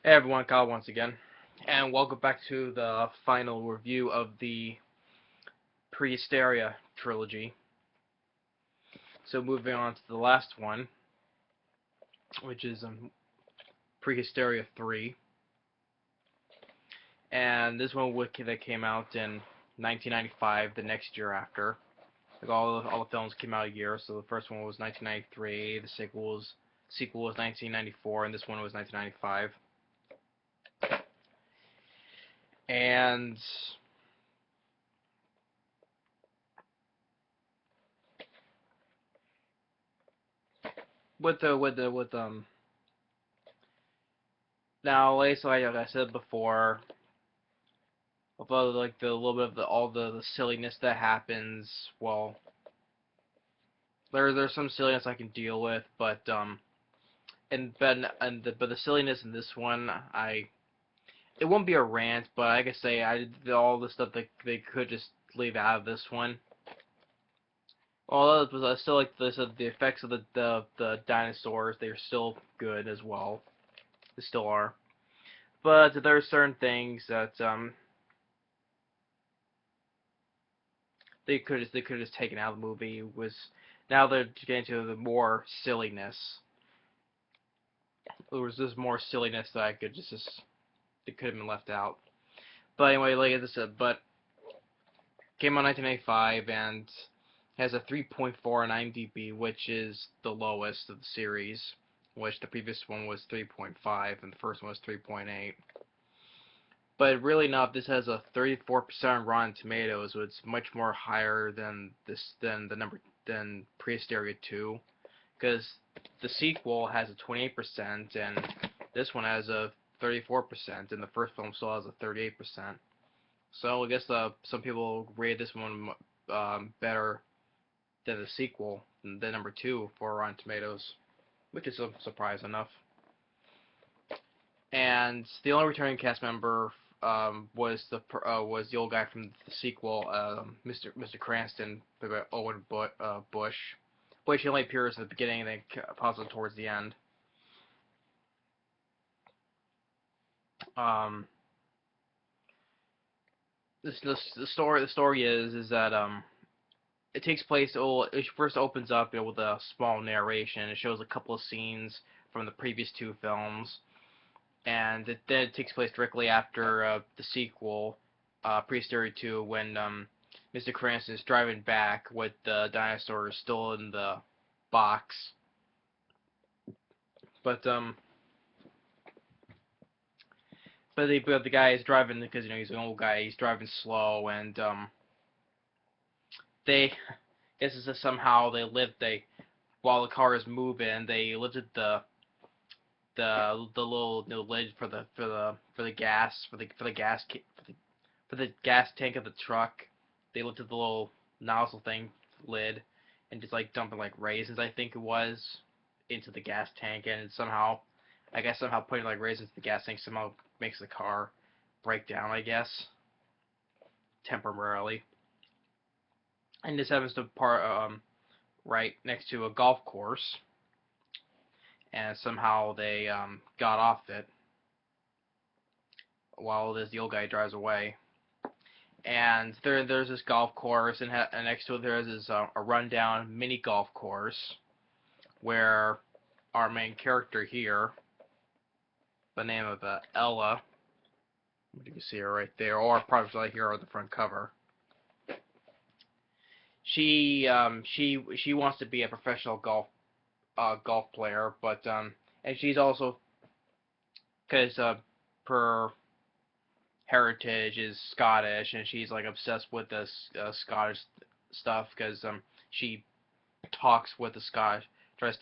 Hey everyone, Kyle once again, and welcome back to the final review of the Prehysteria trilogy. So moving on to the last one, which is Prehysteria 3, and this one that came out in 1995, the next year after. Like all the films came out a year, so the first one was 1993, the sequel was 1994, and this one was 1995. And with now, like I said before, about like the little bit of all the silliness that happens, well, there's some silliness I can deal with, but but the silliness in this one, it won't be a rant, but I can say all the stuff that they could just leave out of this one. Although I still like the effects of the dinosaurs, they're still good as well. They still are. But there are certain things that they could have just taken out of the movie. Now they're getting to the more silliness. There was just more silliness that I could just that could have been left out. But anyway, like I said, but came out in 1985 and has a 3.4 on IMDb, which is the lowest of the series, which the previous one was 3.5 and the first one was 3.8. But really enough, this has a 34% Rotten Tomatoes, so it's much more higher than Prehysteria 2, because the sequel has a 28% and this one has a 34%, and the first film still has a 38%. So I guess some people rate this one better than the sequel, than number 2 for Rotten Tomatoes, which is a surprise enough. And the only returning cast member was the old guy from the sequel, Mr. Cranston, played by Owen Bush, which he only appears at the beginning and then possibly towards the end. The story is that it takes place. It first opens up with a small narration. It shows a couple of scenes from the previous 2 films. And then it takes place directly after the sequel, Prehysteria 2, when Mr. Cranston is driving back with the dinosaurs still in the box. But the guy is driving because he's an old guy. He's driving slow, and this is somehow while the car is moving, they lifted the little lid for the gas tank of the truck. They lifted the little nozzle thing lid and just like dumping like raisins, I think it was, into the gas tank, and somehow putting like raisins in the gas tank somehow makes the car break down, I guess, temporarily. And this happens to right next to a golf course. And somehow they got off it while the old guy drives away. And there's this golf course, and next to it there's this a rundown mini golf course where our main character here, the name of Ella, you can see her right there, or probably right here on the front cover. She wants to be a professional golf player, but and she's also, because her heritage is Scottish, and she's like obsessed with this Scottish stuff, because she tries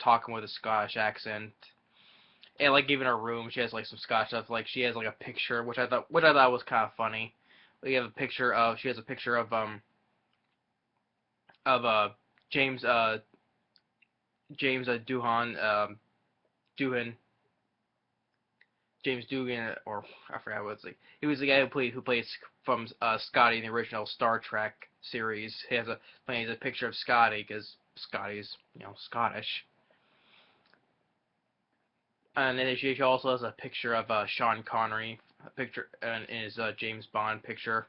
talking with a Scottish accent, and like even her room she has like some Scottish stuff, like she has like a picture which I thought was kind of funny. She has a picture of James James Doohan James Dugan, or I forgot what it's like. He was the guy who plays from Scotty in the original Star Trek series. He has a picture of Scotty because Scotty's Scottish. And then she also has a picture of Sean Connery, a picture in his James Bond picture,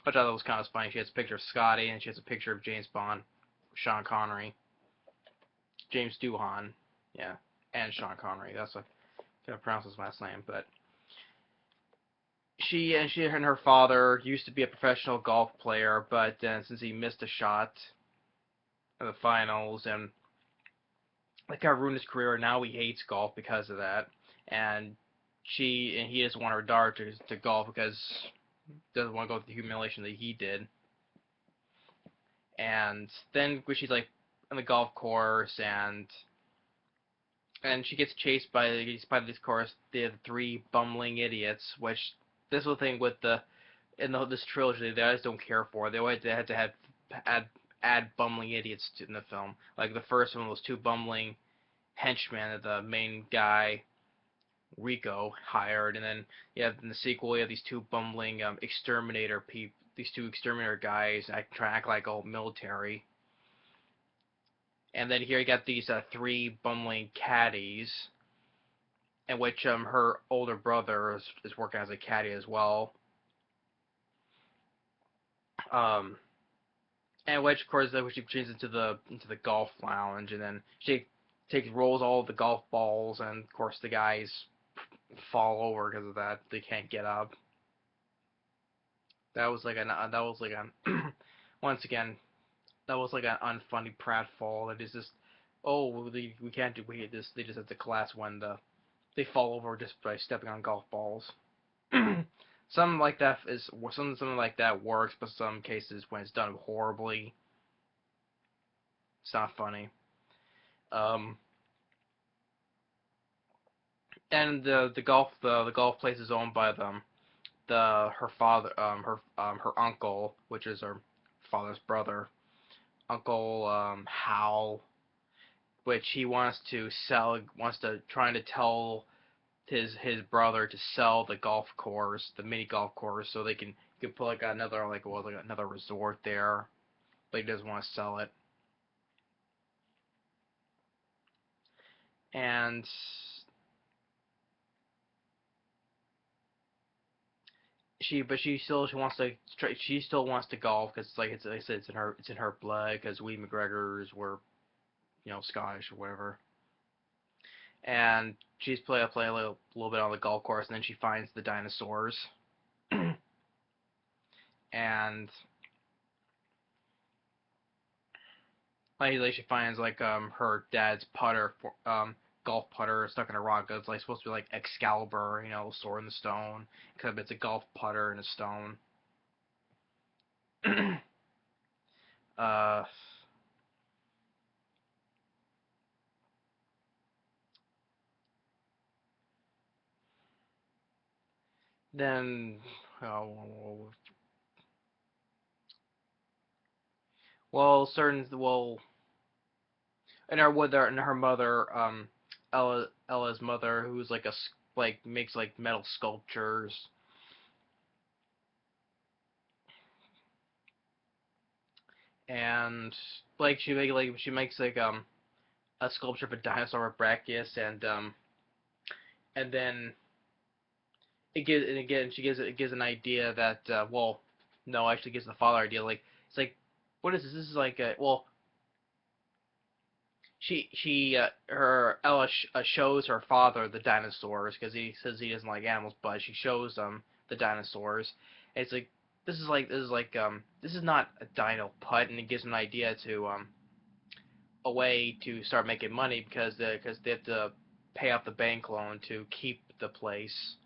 which I thought was kind of funny. She has a picture of Scotty, and she has a picture of James Bond, Sean Connery, James Doohan, yeah, and Sean Connery. That's what I can't pronounce his last name, but she and her father used to be a professional golf player, but since he missed a shot in the finals and like kind of ruined his career, now he hates golf because of that. And he doesn't want her daughter to golf because he doesn't want to go through the humiliation that he did. And then when she's like on the golf course and she gets chased by this course the three bumbling idiots, which this was the thing with this trilogy that I just don't care for. They had to have add bumbling idiots in the film. Like the first one was two bumbling henchmen that the main guy Rico hired, and then in the sequel you have these two bumbling these two exterminator guys try to act like all military. And then here you got these three bumbling caddies, in which her older brother is working as a caddy as well. And which of course she changes into the golf lounge, and then she rolls all of the golf balls, and of course the guys fall over because of that. They can't get up. That was like once again, that was like an unfunny pratfall. That is just, oh, we can't do this. They just have to class when they fall over just by stepping on golf balls. Something like that something like that works, but some cases when it's done horribly, it's not funny. Um, and the golf place is owned by her father her uncle, which is her father's brother, Uncle Hal, which he wants to trying to tell his brother to sell the golf course, the mini golf course, so they can put like another another resort there, but he doesn't want to sell it. And she still wants to golf because like I said, it's in her blood because we McGregors were Scottish or whatever. And she's play a little bit on the golf course, and then she finds the dinosaurs. And like she finds like her dad's golf putter stuck in a rock. It's like supposed to be like Excalibur, sword in the stone, except it's a golf putter in a stone. uh, then, oh, well, and her mother, Ella's mother, who's like makes like metal sculptures, and she makes like a sculpture of a dinosaur with Brachiosaurus, and then it gives an idea that no, actually gives the father idea, like it's like, what is this? This is like her Ella shows her father the dinosaurs because he says he doesn't like animals, but she shows the dinosaurs. And it's like this is not a dino putt, and it gives him an idea to a way to start making money because they have to pay off the bank loan to keep the place.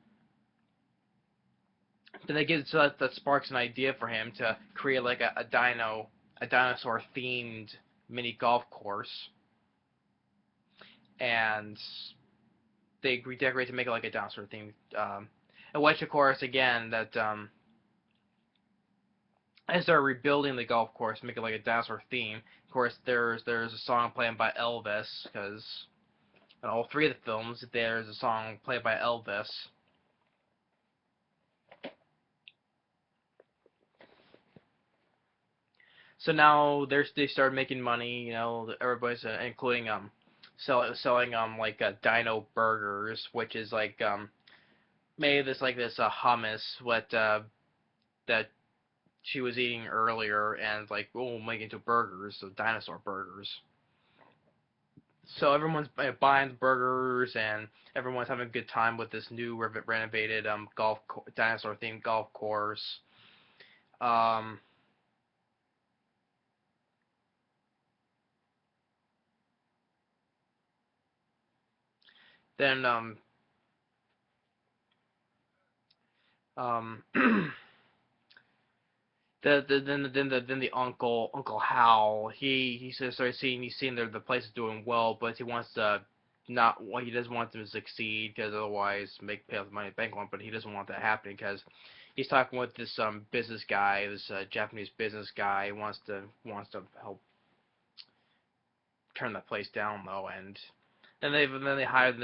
Then that sparks an idea for him to create like a dinosaur themed mini golf course, and they redecorate to make it like a dinosaur themed. And which of course again that as they're rebuilding the golf course, make it like a dinosaur theme. Of course, there's a song played by Elvis because in all three of the films there's a song played by Elvis. So now they start making money, everybody's including selling like dino burgers, which is like made this hummus what that she was eating earlier, and like, oh, make it into burgers, so dinosaur burgers. So everyone's buying the burgers, and everyone's having a good time with this new renovated dinosaur themed golf course. Um, then um, then the Uncle Hal, he says, starts seeing, he's seeing the place is doing well, but he wants to not, well, he doesn't want them to succeed, because otherwise pay off the money at the bank loan, but he doesn't want that happening because he's talking with this business guy, this Japanese business guy. He wants to help turn the place down though. And they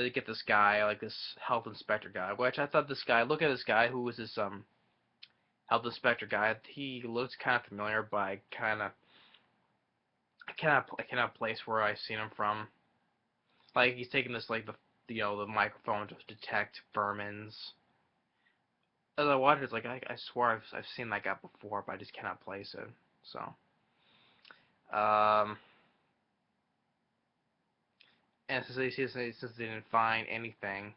get this guy, like this health inspector guy, which I thought, this guy, look at this guy, who was this health inspector guy. He looks kind of familiar, but I cannot place where I've seen him from. Like, he's taking this, like, the microphone to detect vermins. As I watch it, it's like, I swear I've seen that guy before, but I just cannot place it. So, and since they didn't find anything,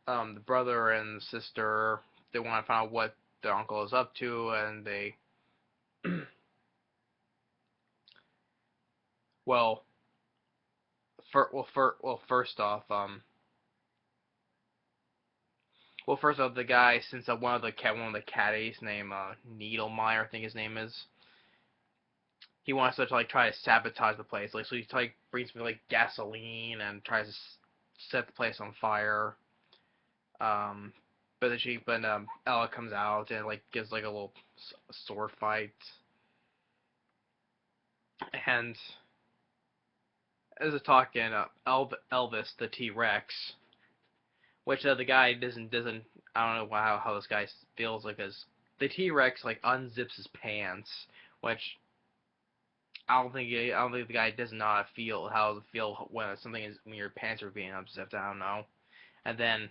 the brother and sister, they want to find out what their uncle is up to, and they, well, first off, the guy, since one of the caddies named Needlemeyer, I think his name is, he wants to like try to sabotage the place. Like, so he like brings me like gasoline and tries to set the place on fire. Um, but Ella comes out and like gives like a little sword fight, and as a talking, Elvis the T-Rex, which the guy doesn't, I don't know how this guy feels, like, as the T-Rex like unzips his pants, which I don't think the guy does not feel how to feel when something is, when your pants are being unzipped. I don't know. And then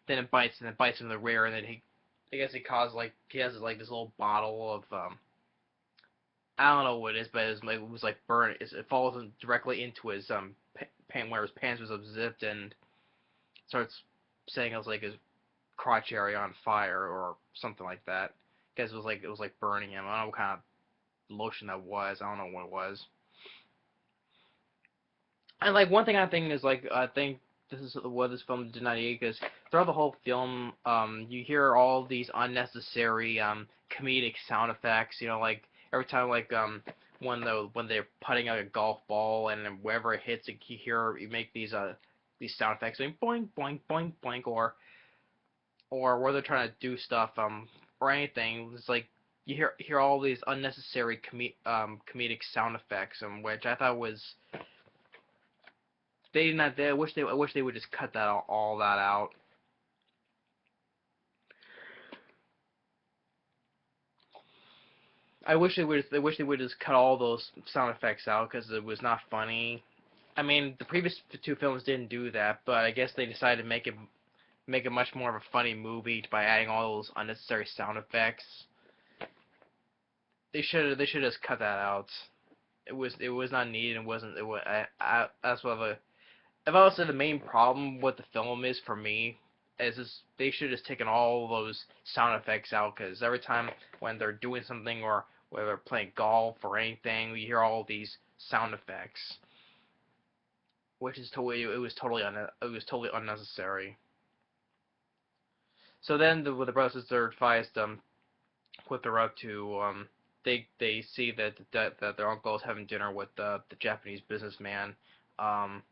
it bites him in the rear, and then I guess he has like this little bottle of I don't know what it is, but it was like burnt. It falls directly into his pant, where his pants was unzipped, and starts saying it was like his crotch area on fire or something like that. Because it was like burning him. I don't know what kind of lotion that was. I don't know what it was. And like, one thing I think is, like, I think this is what this film did not need, because throughout the whole film, you hear all these unnecessary comedic sound effects. You know, like every time, like, when they're putting out a golf ball, and then wherever it hits, you make these sound effects, like boing boing boing boing, or where they're trying to do stuff, or anything. It's like you hear all these unnecessary comedic sound effects, which I thought was, they did not. I wish they would just cut all that out. I wish they would just cut all those sound effects out, because it was not funny. I mean, the previous two films didn't do that, but I guess they decided to make it much more of a funny movie by adding all those unnecessary sound effects. They should just cut that out. It was not needed, and wasn't it was that's what if I was to say the main problem with the film is, for me, is they should have just taken all those sound effects out, because every time when they're doing something, or whether they're playing golf or anything, you hear all these sound effects, which is it was totally unnecessary. So then the brothers and sister advised what they're up to. They see that their uncle is having dinner with the Japanese businessman, um,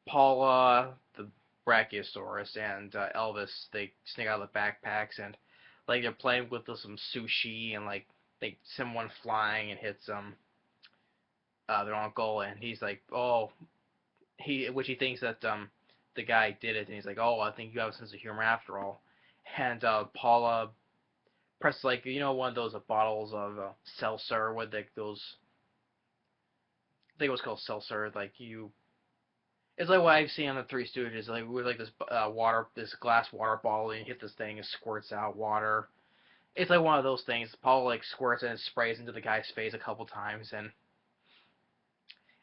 Paula, the Brachiosaurus, and Elvis. They sneak out of the backpacks, and like they're playing with some sushi, and like they send one flying and hits their uncle, and he's like, oh, which he thinks that the guy did it, and he's like, oh, I think you have a sense of humor after all. And press like one of those bottles of seltzer with like those. I think it was called seltzer. Like it's like what I've seen on the Three Stooges. Like with like this glass water bottle, and you hit this thing, and squirts out water. It's like one of those things. Paul like squirts and sprays into the guy's face a couple times, and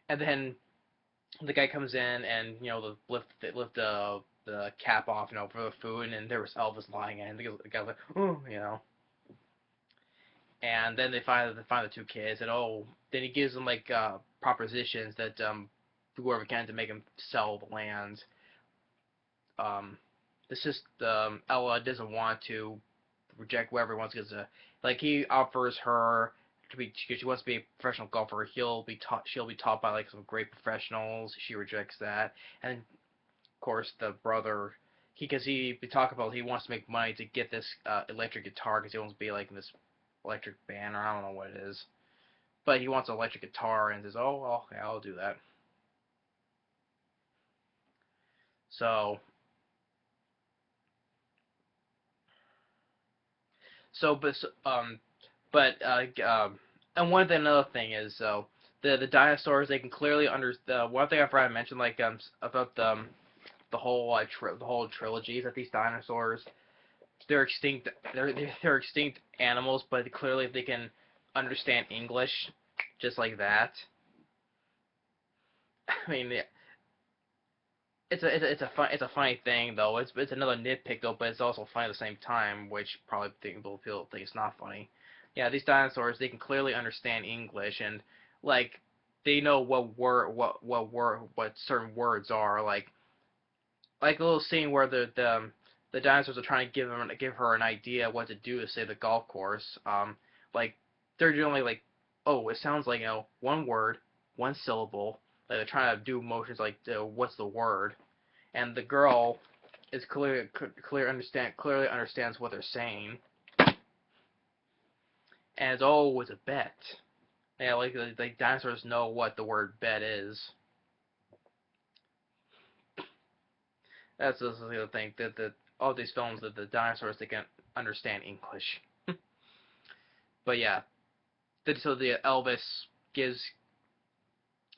then the guy comes in and lift the cap off for the food, and there was Elvis lying in. And the guy's like, oh. And then they find the two kids, and then he gives them like propositions that whoever can to make him sell the land. It's just Ella doesn't want to reject whoever he wants because like he offers her to be she wants to be a professional golfer. She'll be taught by like some great professionals. She rejects that, and of course the brother he talk about he wants to make money to get this electric guitar because he wants to be like in this electric band, or I don't know what it is, but he wants an electric guitar and says, oh, okay, I'll do that. So and another thing is the dinosaurs, they can clearly one thing I forgot to mention like about the whole the whole trilogy is that these dinosaurs, they're extinct. They're extinct animals, but clearly they can understand English, just like that. I mean, it's a funny thing though. It's another nitpick though, but it's also funny at the same time, which probably people think it's not funny. Yeah, these dinosaurs, they can clearly understand English, and like they know what certain words are. Like a little scene where the dinosaurs are trying to give her an idea what to do to save the golf course. Like they're doing like, oh, it sounds like one word, one syllable. Like they're trying to do motions like what's the word, and the girl is clearly understands what they're saying, and it's always a bet. Yeah, like dinosaurs know what the word bet is. That's the other thing that all these films that the dinosaurs they can understand English. But yeah, so the Elvis gives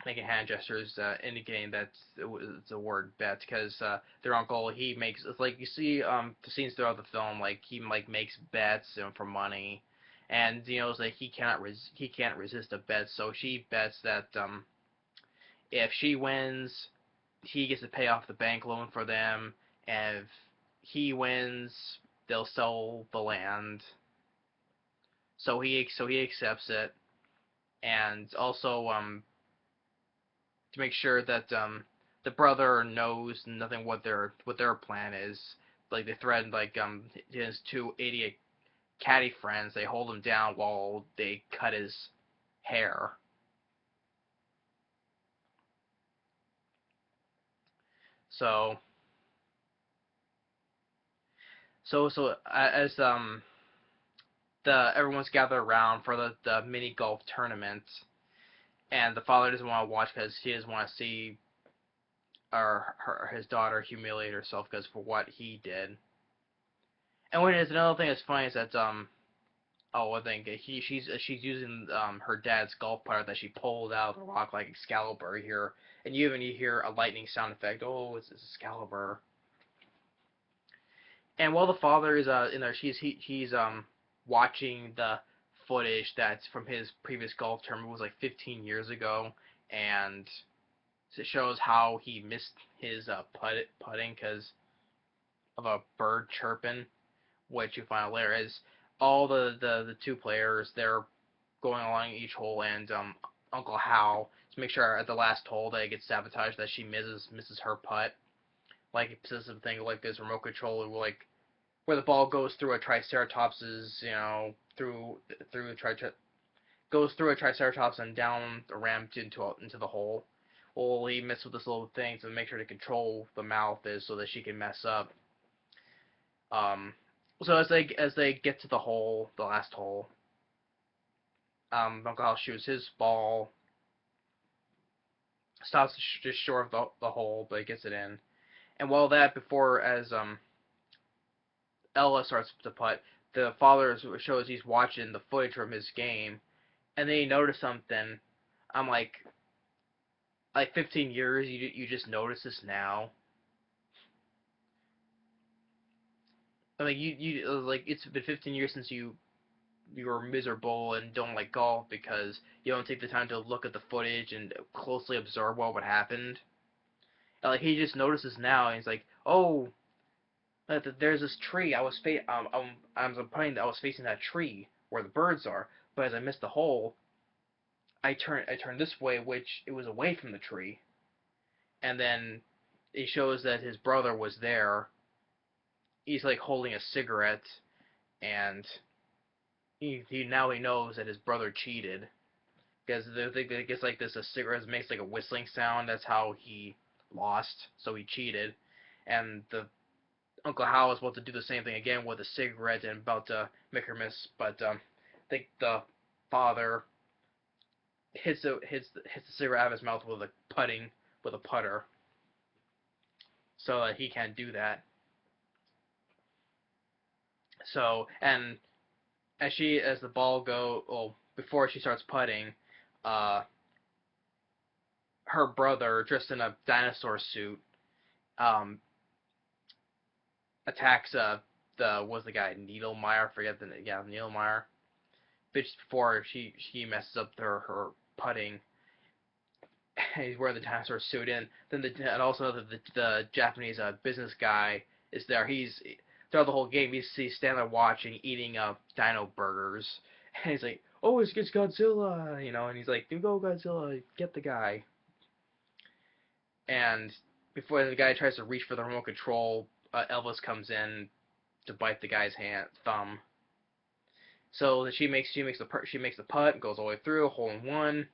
making hand gestures indicating that it's a word bet because their uncle he makes it's like you see the scenes throughout the film like he like makes bets for money, and it's like he can't resist a bet, so she bets that if she wins he gets to pay off the bank loan for them, and if he wins they'll sell the land. So he accepts it, and also to make sure that the brother knows nothing what their plan is. Like they threaten like his two idiot caddy friends. They hold him down while they cut his hair. So as everyone's gathered around for the mini golf tournament, and the father doesn't want to watch because he doesn't want to see his daughter humiliate herself because for what he did. And when there's another thing that's funny is that I think she's using her dad's golf putter that she pulled out of the rock like Excalibur here, and you hear a lightning sound effect. Oh, it's Excalibur. And while the father is in there, he's watching the footage that's from his previous golf tournament. It was like 15 years ago, and it shows how he missed his putting because of a bird chirping, which you find out later is all the two players, they're going along each hole, and Uncle Hal to make sure at the last hole that it gets sabotaged, that she misses her putt. Like it says something like this remote control like where the ball goes through a triceratops's goes through a triceratops and down the ramp into the hole. Well, he messed with this little thing to make sure to control the mouth is so that she can mess up. So as they get to the hole, the last hole, Uncle Hal shoots his ball, stops just short of the hole, but he gets it in. And while that, before as Ella starts to putt, the father shows he's watching the footage from his game, and then he noticed something. I'm like 15 years, you just notice this now. I mean, like it's been 15 years since you were miserable and don't like golf because you don't take the time to look at the footage and closely observe what happened. And, like he just notices now, and he's like, oh, there's this tree. I was facing that tree where the birds are, but as I missed the hole, I turned this way, which it was away from the tree, and then it shows that his brother was there. He's like holding a cigarette, and he now he knows that his brother cheated because it gets like this. A cigarette makes like a whistling sound. That's how he lost. So he cheated, and the Uncle Hal is about to do the same thing again with a cigarette and about to make her miss, but I think the father hits the cigarette out of his mouth with a putter, so that he can't do that. So and as the ball before she starts putting, uh, her brother dressed in a dinosaur suit um attacks the was the guy Needlemeyer, I forget the yeah Needlemeyer, bitch before she messes up her putting. He's wearing the dinosaur suit, and then and also the Japanese business guy is there. He's throughout the whole game. He's standing there watching, eating dino burgers, and he's like, "Oh, it's Godzilla," and he's like, "You go Godzilla, get the guy." And before the guy tries to reach for the remote control, Elvis comes in to bite the guy's thumb. So she makes the putt, goes all the way through, hole in one.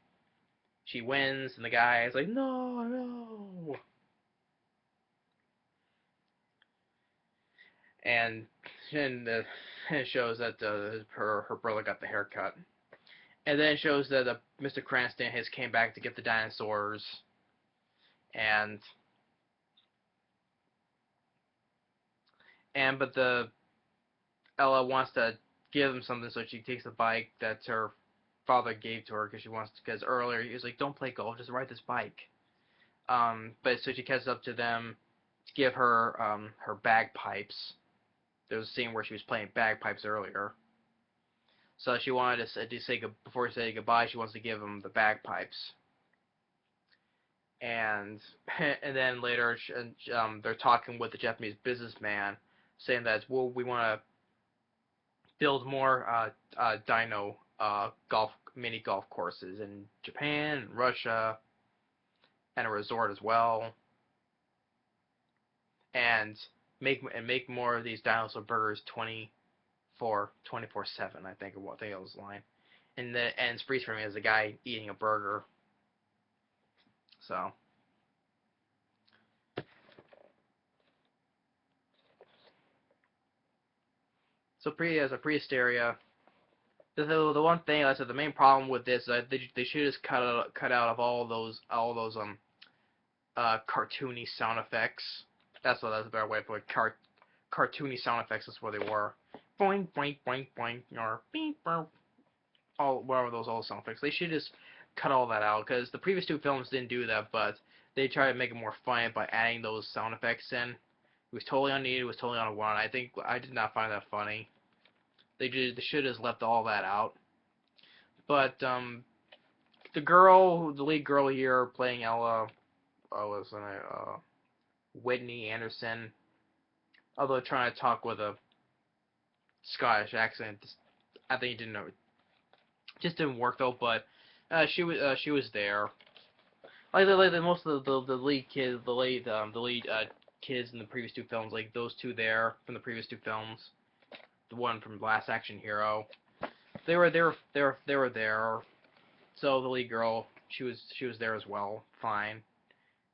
She wins, and the guy is like, no, no. And and it shows that her brother got the haircut. And then it shows that Mr. Cranston has came back to get the dinosaurs, and but the Ella wants to give him something, so she takes the bike that her father gave to her because earlier he was like, don't play golf, just ride this bike. But so she catches up to them to give her her bagpipes. There was a scene where she was playing bagpipes earlier. So she wanted to say before she said goodbye, she wants to give him the bagpipes. And and then later they're talking with the Japanese businessman, saying that well we want to build more dino mini golf courses in Japan and Russia and a resort as well, and make more of these dinosaur burgers 24/7. I think it was the line, and the ends freeze frame as a guy eating a burger. So as a Prehysteria. The one thing I said the main problem with this is they should just cut out of all those cartoony sound effects. That's a better way to put it. Cartoony sound effects. That's what they were. Boing boing boing boing or beep boop. All whatever those old sound effects. They should just cut all that out because the previous two films didn't do that, but they tried to make it more fun by adding those sound effects in. It was totally unneeded. It was totally unwanted. I think I did not find that funny. They should have left all that out. But the lead girl here playing Ella, was Whitney Anderson. Although trying to talk with a Scottish accent, I think it didn't know, just didn't work though. But she was there. Like most of the lead kids, the lead kids in the previous two films, like those two there from the previous two films, the one from Last Action Hero, they were there. So the lead girl, she was there as well. Fine,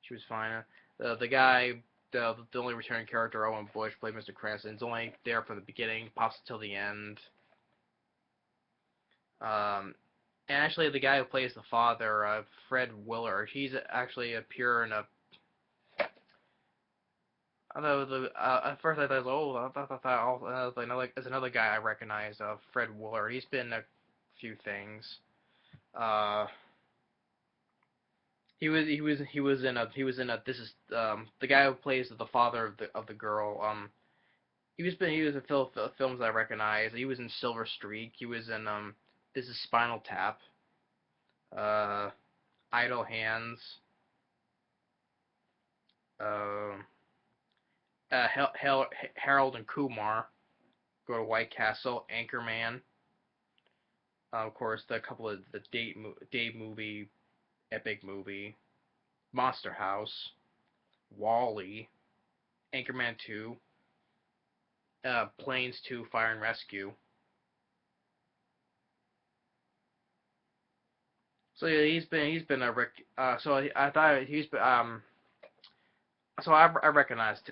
she was fine. The guy, the only returning character, Owen Bush, played Mr. Cranston. Is only there from the beginning, pops until the end. And actually, the guy who plays the father, Fred Willard, he's actually appeared in Although at first I thought, oh, I was like, there's another guy I recognize, Fred Willard. He's been in a few things. Uh, he was in a this is the guy who plays the father of the girl. He was in films I recognize. He was in Silver Streak. He was in this is Spinal Tap. Uh, Idle Hands. Uh, Harold and Kumar go to White Castle. Anchorman. Of course, the couple of the date movie, epic movie, Monster House, Wall-E, Anchorman 2, Planes 2, Fire and Rescue. So yeah, he's been a so I thought he's been so I recognized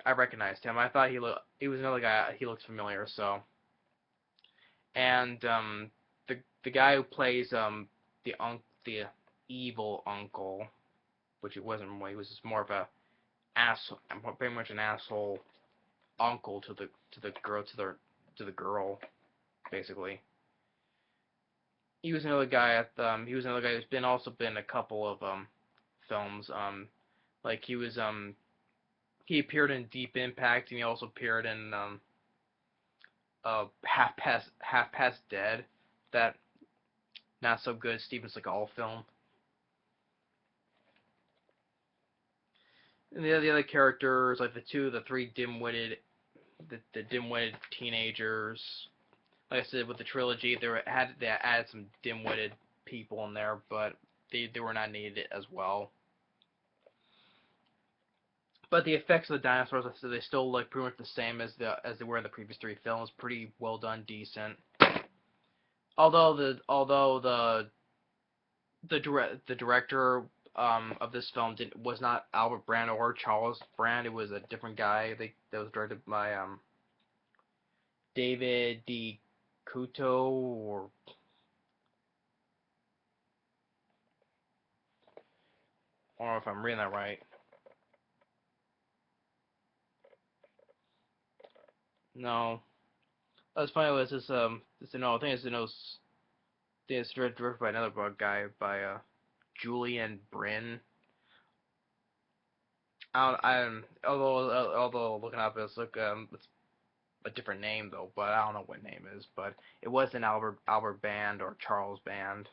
him. I thought he was another guy. He looks familiar. So and the guy who plays the evil uncle, which it wasn't, he was just more of a asshole, pretty much an asshole uncle to the girl, basically. He was another guy who's been a couple of films. Like he appeared in Deep Impact, and he also appeared in Half Past Dead, that not so good Steven Seagal film. And the other characters, like the three the dim-witted teenagers. Like I said, with the trilogy, they added some dim-witted people in there, but they were not needed as well. But the effects of the dinosaurs, they still look pretty much the same as they were in the previous three films. Pretty well done, decent. The director of this film was not Albert Brand or Charles Brand. It was a different guy. That was directed by David DeCoteau, or I don't know if I'm reading that right. No, that's funny. Was this no? I think it's directed by another guy, by Julian Bryn. Although looking up it's a different name though, but I don't know what name is. But it wasn't Albert Band or Charles Band.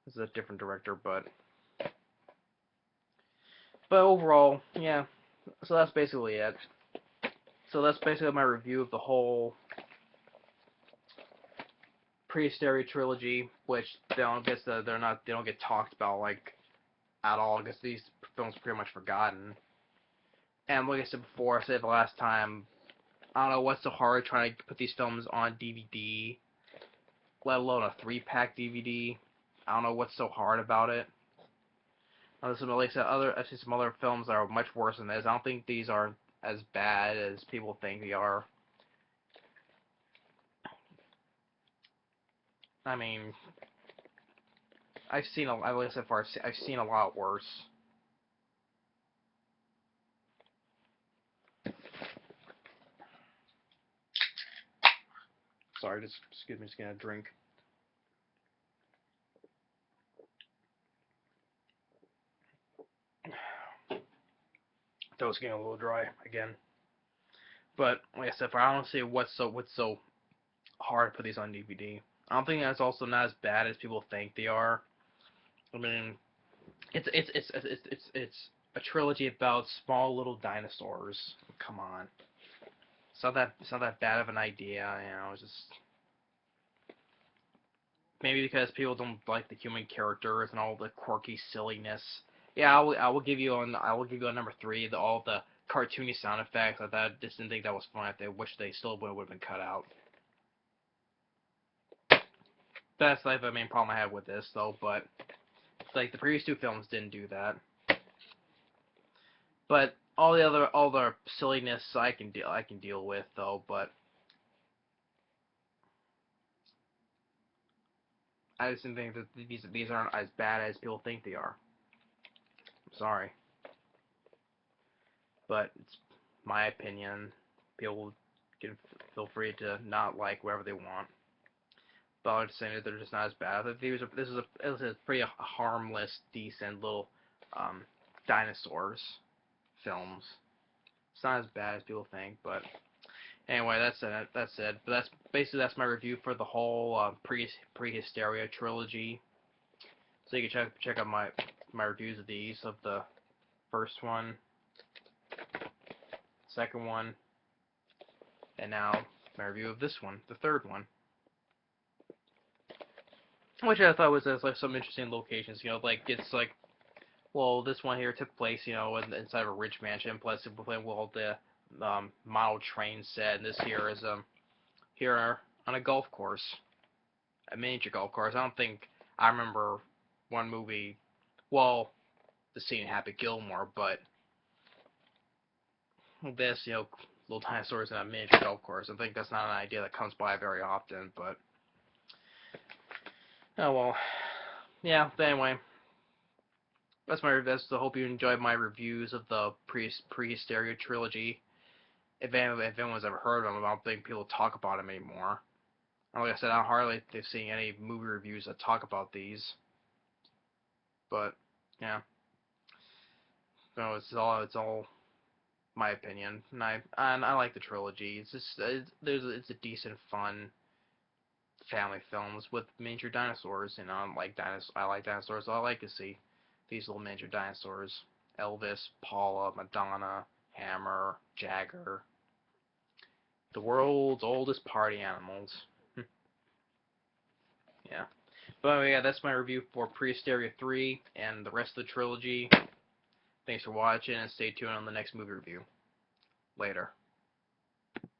This is a different director, but overall, yeah. So that's basically it. So that's basically my review of the whole Prehysteria trilogy, which they don't get talked about like at all. I guess these films are pretty much forgotten. And like I said before, I said the last time, I don't know what's so hard trying to put these films on DVD, let alone a 3-pack DVD. I don't know what's so hard about it. Like I said, I've seen some other films that are much worse than this. I don't think these are as bad as people think they are. I mean, like I said before, I've seen a lot worse. Sorry, just excuse me, just getting a drink. That was getting a little dry again. But like I said, I don't see what's so hard to put these on DVD. I don't think that's also not as bad as people think they are. I mean, it's a trilogy about small little dinosaurs. Come on, it's not that bad of an idea, you know. It's just maybe because people don't like the human characters and all the quirky silliness. Yeah, I will give you a number 3. All the cartoony sound effects. Just didn't think that was fun. I wish they still would have been cut out. That's like the main problem I had with this, though. But like the previous 2 films didn't do that. But all the silliness I can deal with, though. But I just didn't think that these aren't as bad as people think they are. I'm sorry. but it's my opinion. People can feel free to not like whatever they want. But I'm just saying that they're just not as bad. This is a pretty harmless, decent little dinosaurs films. It's not as bad as people think, but anyway, that's it. That's it. But that's my review for the whole Prehysteria trilogy. So you can check out my reviews of these, of the first one, second one, and now my review of this one, the third one. Which I thought was like some interesting locations, like it's like, well, this one here took place, inside of a rich mansion, plus it playing well the model train set, and this here is here on a golf course, a miniature golf course. I remember one movie, well, the scene in Happy Gilmore, but this, little dinosaurs in a miniature golf course. I think that's not an idea that comes by very often, but oh well. Yeah, but anyway, that's my review. I hope you enjoyed my reviews of the Prehysteria trilogy. If anyone's ever heard of them, I don't think people talk about them anymore. And like I said, I hardly seen any movie reviews that talk about these. But yeah, no, it's all my opinion, and I like the trilogy. It's just it's a decent, fun family films with miniature dinosaurs. I like dinosaurs, so I like to see these little miniature dinosaurs: Elvis, Paula, Madonna, Hammer, Jagger, the world's oldest party animals. Yeah. But yeah, that's my review for Prehysteria 3 and the rest of the trilogy. Thanks for watching, and stay tuned on the next movie review. Later.